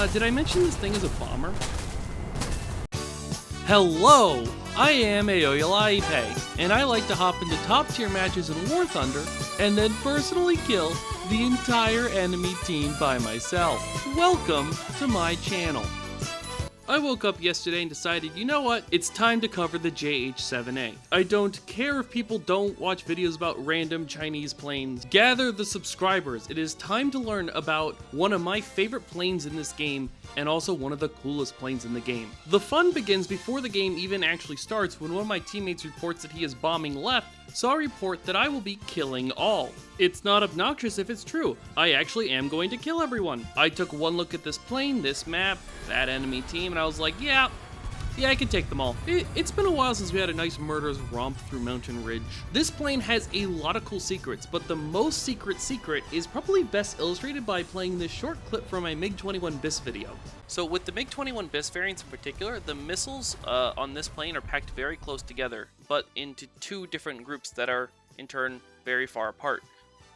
did I mention this thing is a bomber? Hello! I am Aoyalaipe, and I like to hop into top tier matches in War Thunder, and then personally kill the entire enemy team by myself. Welcome to my channel. I woke up yesterday and decided, you know what, it's time to cover the JH-7A. I don't care if people don't watch videos about random Chinese planes. Gather the subscribers. It is time to learn about one of my favorite planes in this game, and also one of the coolest planes in the game. The fun begins before the game even actually starts when one of my teammates reports that he is bombing left, so I report that I will be killing all. It's not obnoxious if it's true. I actually am going to kill everyone. I took one look at this plane, this map, that enemy team, and I was like, yeah, I can take them all. It's been a while since we had a nice murderous romp through Mountain Ridge. This plane has a lot of cool secrets, but the most secret is probably best illustrated by playing this short clip from my MiG-21 BIS video. So with the MiG-21 BIS variants in particular, the missiles on this plane are packed very close together, but into two different groups that are, in turn, very far apart.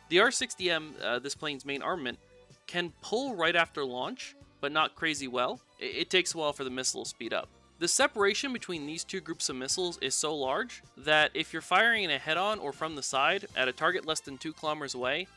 The R-60M, this plane's main armament, can pull right after launch, but not crazy well. It takes a while for the missile to speed up. The separation between these two groups of missiles is so large that if you're firing in a head-on or from the side at a target less than 2 kilometers away,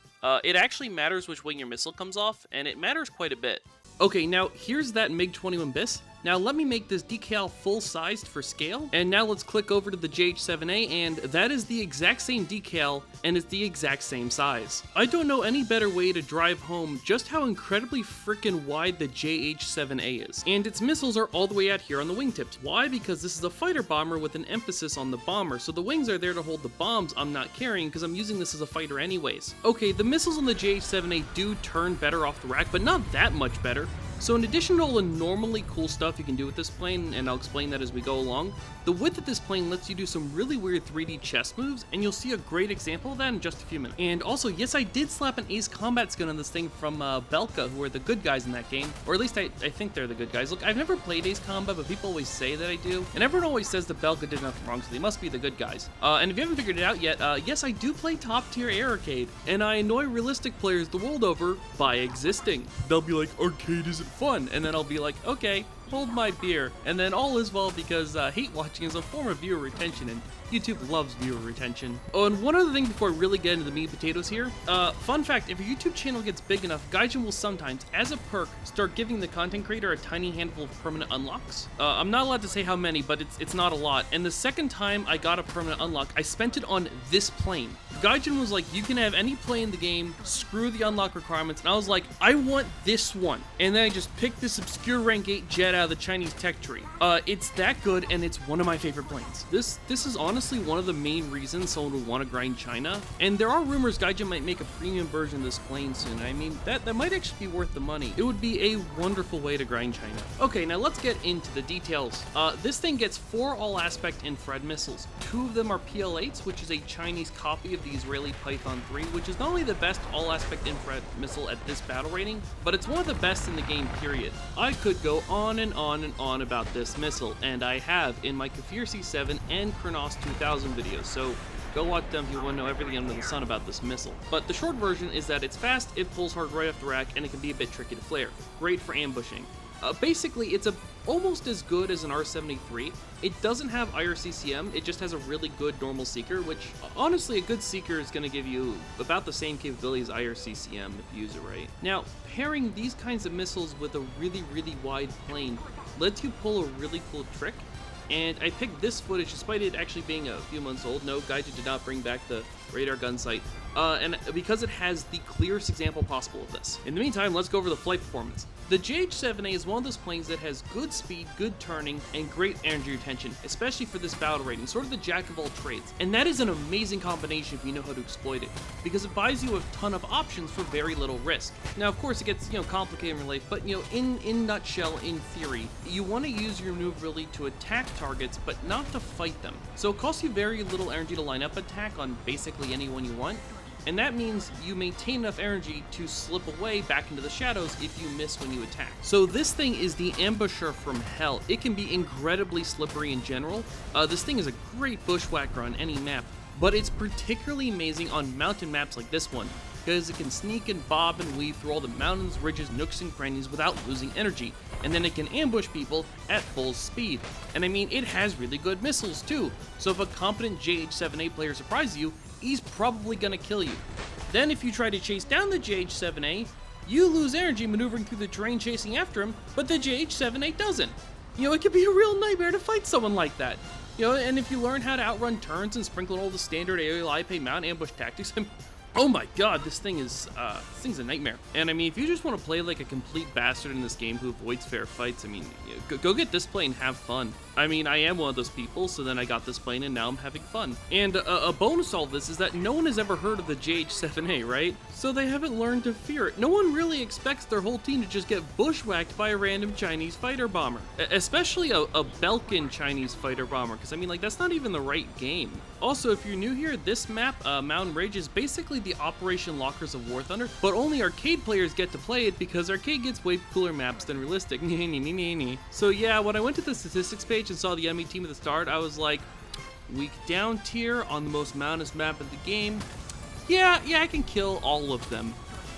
it actually matters which wing your missile comes off, and it matters quite a bit. Okay, now here's that MiG-21 BIS. Now let me make this decal full-sized for scale, and now let's click over to the JH-7A, and that is the exact same decal, and it's the exact same size. I don't know any better way to drive home just how incredibly freaking wide the JH-7A is. And its missiles are all the way out here on the wingtips. Why? Because this is a fighter bomber with an emphasis on the bomber, so the wings are there to hold the bombs I'm not carrying because I'm using this as a fighter anyways. Okay, the missiles on the JH-7A do turn better off the rack, but not that much better. So in addition to all the normally cool stuff you can do with this plane, and I'll explain that as we go along, the width of this plane lets you do some really weird 3D chess moves, and you'll see a great example of that in just a few minutes. And also, yes, I did slap an Ace Combat skin on this thing from Belka, who are the good guys in that game, or at least I think they're the good guys. Look, I've never played Ace Combat, but people always say that I do, and everyone always says that Belka did nothing wrong, so they must be the good guys. And if you haven't figured it out yet, yes, I do play top tier air arcade, and I annoy realistic players the world over by existing. They'll be like, arcade isn't fun, and then I'll be like, okay, hold my beer, and then all is well because hate watching is a form of viewer retention, and YouTube loves viewer retention. Oh, and one other thing before I really get into the meat and potatoes here, fun fact, if your YouTube channel gets big enough, Gaijin will sometimes, as a perk, start giving the content creator a tiny handful of permanent unlocks. I'm not allowed to say how many, but it's not a lot, and the second time I got a permanent unlock, I spent it on this plane. Gaijin was like, you can have any plane in the game, screw the unlock requirements, and I was like, I want this one. And then I just picked this obscure rank 8 jet out of the Chinese tech tree. It's that good, and it's one of my favorite planes. This is honestly one of the main reasons someone would want to grind China, and there are rumors Gaijin might make a premium version of this plane soon. I mean, that might actually be worth the money. It would be a wonderful way to grind China. Okay, now let's get into the details. This thing gets 4 all-aspect infrared missiles. 2 of them are PL-8s, which is a Chinese copy of the Israeli Python 3, which is not only the best all-aspect infrared missile at this battle rating, but it's one of the best in the game, period. I could go on and on and on about this missile, and I have in my Kafir C7 and Kronos 2000 videos, so go watch them if you want to know everything under the sun about this missile. But the short version is that it's fast, it pulls hard right off the rack, and it can be a bit tricky to flare. Great for ambushing. Basically, it's almost as good as an R-73. It doesn't have IRCCM, it just has a really good normal seeker, which, honestly, a good seeker is going to give you about the same capability as IRCCM if you use it right. Now, pairing these kinds of missiles with a really, really wide plane lets you pull a really cool trick. And I picked this footage despite it actually being a few months old. No, Gaijin did not bring back the radar gun sight. And because it has the clearest example possible of this. In the meantime, let's go over the flight performance. The JH-7A is one of those planes that has good speed, good turning, and great energy retention, especially for this battle rating, sort of the jack of all trades. And that is an amazing combination if you know how to exploit it, because it buys you a ton of options for very little risk. Now, of course, it gets, complicated in real life, but, in nutshell, in theory, you want to use your maneuverability to attack targets, but not to fight them. So it costs you very little energy to line up attack on basically anyone you want, and that means you maintain enough energy to slip away back into the shadows if you miss when you attack. So this thing is the ambusher from hell. It can be incredibly slippery in general. This thing is a great bushwhacker on any map, but it's particularly amazing on mountain maps like this one. because it can sneak and bob and weave through all the mountains, ridges, nooks, and crannies without losing energy, and then it can ambush people at full speed. And I mean, it has really good missiles too, so if a competent JH-7A player surprises you, he's probably gonna kill you. Then if you try to chase down the JH-7A, you lose energy maneuvering through the terrain chasing after him, but the JH-7A doesn't. It could be a real nightmare to fight someone like that. And if you learn how to outrun turns and sprinkle all the standard AoE IP mount ambush tactics, oh my god, this thing's a nightmare. And I mean, if you just want to play like a complete bastard in this game who avoids fair fights, I mean, go get this plane and have fun. I mean, I am one of those people, so then I got this plane and now I'm having fun. And a bonus to all this is that no one has ever heard of the JH-7A, right? So they haven't learned to fear it. No one really expects their whole team to just get bushwhacked by a random Chinese fighter bomber. Especially a Belkin Chinese fighter bomber, because I mean, like, that's not even the right game. Also, if you're new here, this map, Mountain Ridge, is basically the Operation Lockers of War Thunder, but only arcade players get to play it because arcade gets way cooler maps than realistic. So yeah, when I went to the statistics page and saw the enemy team at the start, I was like, weak down tier on the most mountainous map of the game. Yeah, I can kill all of them.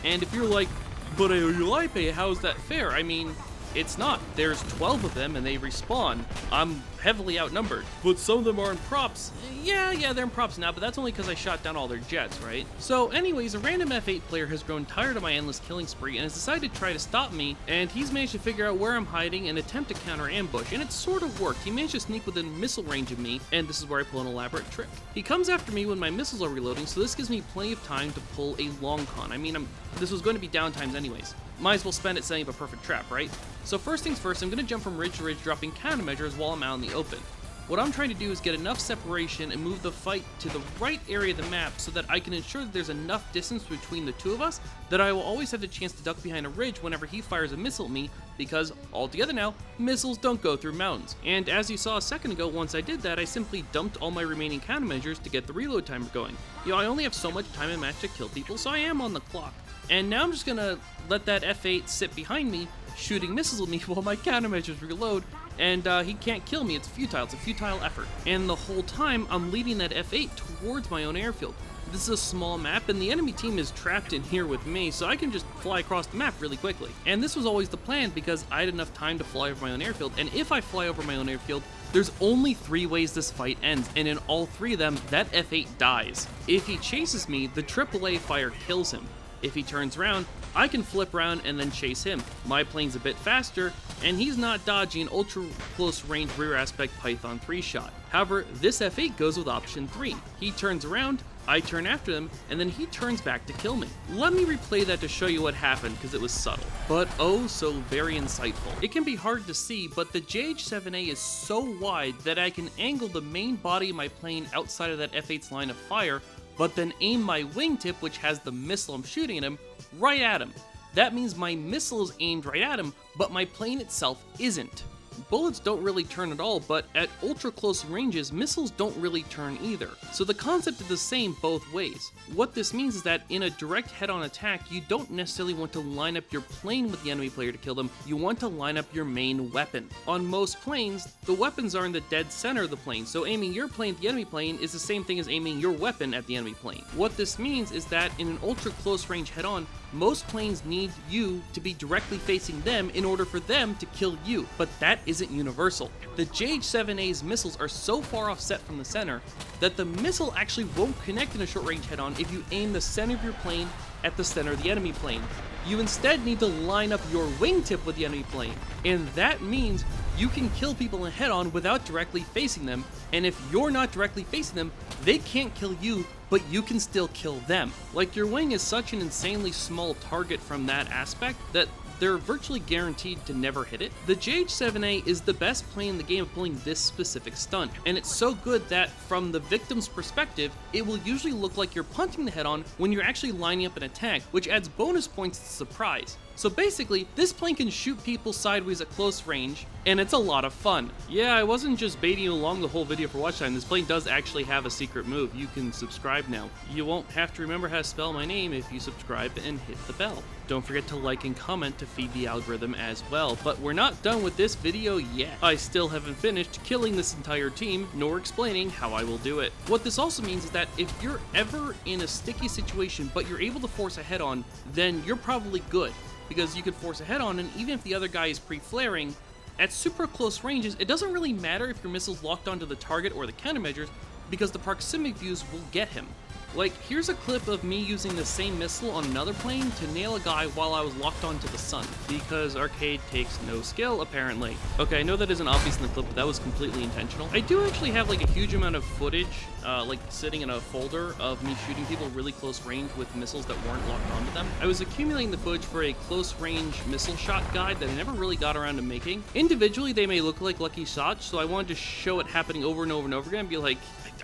And if you're like, but Aoyolipe, how is that fair? I mean, it's not. There's 12 of them and they respawn. I'm heavily outnumbered. But some of them are in props. Yeah, they're in props now, but that's only because I shot down all their jets, right? So anyways, a random F8 player has grown tired of my endless killing spree and has decided to try to stop me, and he's managed to figure out where I'm hiding and attempt to counter ambush, and it sort of worked. He managed to sneak within missile range of me, and this is where I pull an elaborate trick. He comes after me when my missiles are reloading, so this gives me plenty of time to pull a long con. I mean, this was going to be downtimes anyways. Might as well spend it setting up a perfect trap, right? So first things first, I'm going to jump from ridge to ridge, dropping countermeasures while I'm out in the open. What I'm trying to do is get enough separation and move the fight to the right area of the map so that I can ensure that there's enough distance between the two of us that I will always have the chance to duck behind a ridge whenever he fires a missile at me, because altogether now, missiles don't go through mountains. And as you saw a second ago, once I did that, I simply dumped all my remaining countermeasures to get the reload timer going. I only have so much time in match to kill people, so I am on the clock. And now I'm just gonna let that F8 sit behind me, shooting missiles at me while my countermeasures reload, and he can't kill me. It's futile. It's a futile effort. And the whole time, I'm leading that F8 towards my own airfield. This is a small map, and the enemy team is trapped in here with me, so I can just fly across the map really quickly. And this was always the plan because I had enough time to fly over my own airfield, and if I fly over my own airfield, there's only 3 ways this fight ends, and in all 3 of them, that F8 dies. If he chases me, the AAA fire kills him. If he turns around, I can flip around and then chase him. My plane's a bit faster, and he's not dodging an ultra close range rear aspect Python 3 shot. However, this F8 goes with option 3. He turns around, I turn after them, and then he turns back to kill me. Let me replay that to show you what happened, because it was subtle, but oh so very insightful. It can be hard to see, but the JH-7A is so wide that I can angle the main body of my plane outside of that F8's line of fire, but then aim my wingtip, which has the missile I'm shooting at him, right at him. That means my missile is aimed right at him, but my plane itself isn't. Bullets don't really turn at all, but at ultra close ranges, missiles don't really turn either. So the concept is the same both ways. What this means is that in a direct head-on attack, you don't necessarily want to line up your plane with the enemy player to kill them, you want to line up your main weapon. On most planes, the weapons are in the dead center of the plane, so aiming your plane at the enemy plane is the same thing as aiming your weapon at the enemy plane. What this means is that in an ultra close range head-on, most planes need you to be directly facing them in order for them to kill you, but that isn't universal. The JH-7A's missiles are so far offset from the center that the missile actually won't connect in a short range head-on if you aim the center of your plane at the center of the enemy plane. You instead need to line up your wingtip with the enemy plane, and that means you can kill people in head-on without directly facing them, and if you're not directly facing them, they can't kill you, but you can still kill them. Like, your wing is such an insanely small target from that aspect that they're virtually guaranteed to never hit it. The JH-7A is the best plane in the game at pulling this specific stunt, and it's so good that from the victim's perspective, it will usually look like you're punting the head-on when you're actually lining up an attack, which adds bonus points to surprise. So basically, this plane can shoot people sideways at close range, and it's a lot of fun. Yeah, I wasn't just baiting you along the whole video for watch time. This plane does actually have a secret move. You can subscribe now. You won't have to remember how to spell my name if you subscribe and hit the bell. Don't forget to like and comment to feed the algorithm as well. But we're not done with this video yet. I still haven't finished killing this entire team, nor explaining how I will do it. What this also means is that if you're ever in a sticky situation, but you're able to force a head-on, then you're probably good, because you could force a head-on, and even if the other guy is pre-flaring, at super close ranges, it doesn't really matter if your missile's locked onto the target or the countermeasures, because the proximity views will get him. Like, here's a clip of me using the same missile on another plane to nail a guy while I was locked onto the sun, because Arcade takes no skill, apparently. Okay, I know that isn't obvious in the clip, but that was completely intentional. I do actually have like a huge amount of footage, like sitting in a folder of me shooting people really close range with missiles that weren't locked onto them. I was accumulating the footage for a close range missile shot guide that I never really got around to making. Individually, they may look like lucky shots, so I wanted to show it happening over and over and over again and be like,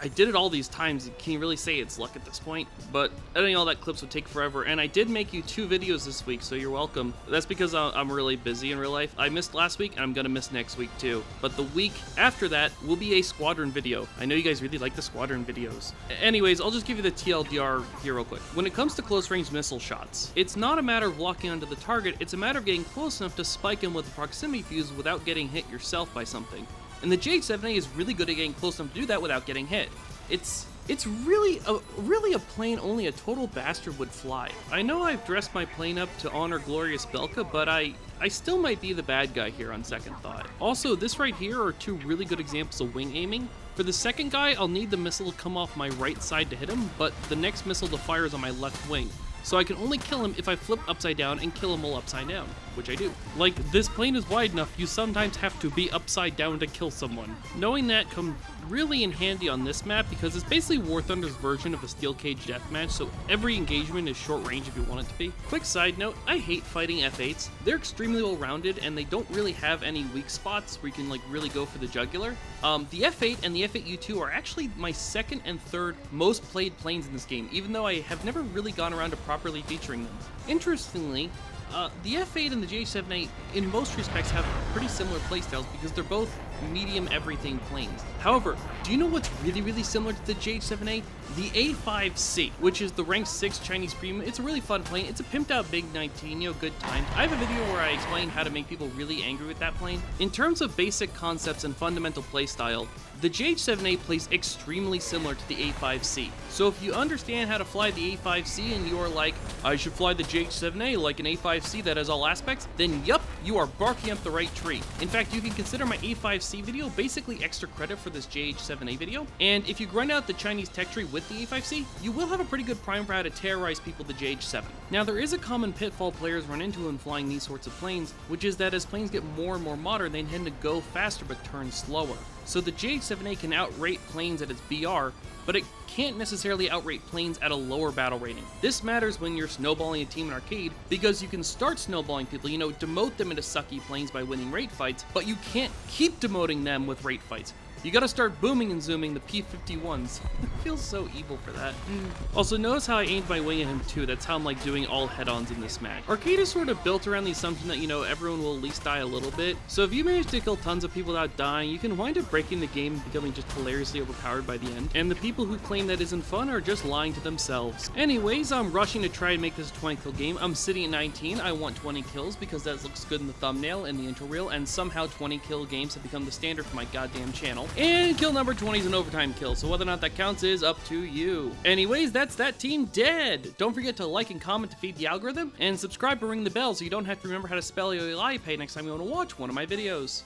I did it all these times, can you really say it's luck at this point? But editing all that clips would take forever, and I did make you 2 videos this week, so you're welcome. That's because I'm really busy in real life. I missed last week, and I'm gonna miss next week too. But the week after that will be a squadron video. I know you guys really like the squadron videos. Anyways, I'll just give you the TLDR here real quick. When it comes to close range missile shots, it's not a matter of locking onto the target, it's a matter of getting close enough to spike him with a proximity fuse without getting hit yourself by something. And the JH-7A is really good at getting close enough to do that without getting hit. It's really a plane only a total bastard would fly. I know I've dressed my plane up to honor Glorious Belka, but I still might be the bad guy here on second thought. Also, this right here are 2 really good examples of wing aiming. For the second guy, I'll need the missile to come off my right side to hit him, but the next missile to fire is on my left wing. So I can only kill him if I flip upside down and kill him while upside down, which I do. Like, this plane is wide enough, you sometimes have to be upside down to kill someone. Knowing that comes really in handy on this map because it's basically War Thunder's version of a steel cage deathmatch, so every engagement is short range if you want it to be. Quick side note, I hate fighting F8s. They're extremely well rounded and they don't really have any weak spots where you can like really go for the jugular. The F8 and the F8U2 are actually my second and third most played planes in this game, even though I have never really gone around to properly featuring them. Interestingly, the F8 and the JH-7A in most respects have pretty similar playstyles because they're both medium everything planes. However, do you know what's really similar to the JH-7A? The A5C, which is the rank 6 Chinese premium. It's a really fun plane. It's a pimped out big 19, good times. I have a video where I explain how to make people really angry with that plane. In terms of basic concepts and fundamental playstyle, the JH-7A plays extremely similar to the A5C. So if you understand how to fly the A5C and you're like, I should fly the JH-7A like an A5C that has all aspects, then yup, you are barking up the right tree. In fact, you can consider my A5C video basically extra credit for this JH-7A video. And if you grind out the Chinese tech tree with the A5C, you will have a pretty good primer for how to terrorize people with the JH-7. Now there is a common pitfall players run into when flying these sorts of planes, which is that as planes get more and more modern, they tend to go faster but turn slower. So the JH-7A can outrate planes at its BR, but it can't necessarily outrate planes at a lower battle rating. This matters when you're snowballing a team in Arcade, because you can start snowballing people, demote them into sucky planes by winning rate fights, but you can't keep demoting them with rate fights. You gotta start booming and zooming the P-51s. It feels so evil for that. Also, notice how I aimed my wing at him too. That's how I'm like doing all head-ons in this match. Arcade is sort of built around the assumption that, everyone will at least die a little bit. So if you manage to kill tons of people without dying, you can wind up breaking the game and becoming just hilariously overpowered by the end. And the people who claim that isn't fun are just lying to themselves. Anyways, I'm rushing to try and make this a 20 kill game. I'm sitting at 19. I want 20 kills because that looks good in the thumbnail and the intro reel, and somehow 20 kill games have become the standard for my goddamn channel. And kill number 20 is an overtime kill, so whether or not that counts is up to you. Anyways, that's that team dead. Don't forget to like and comment to feed the algorithm, and subscribe and ring the bell so you don't have to remember how to spell Pay next time you want to watch one of my videos.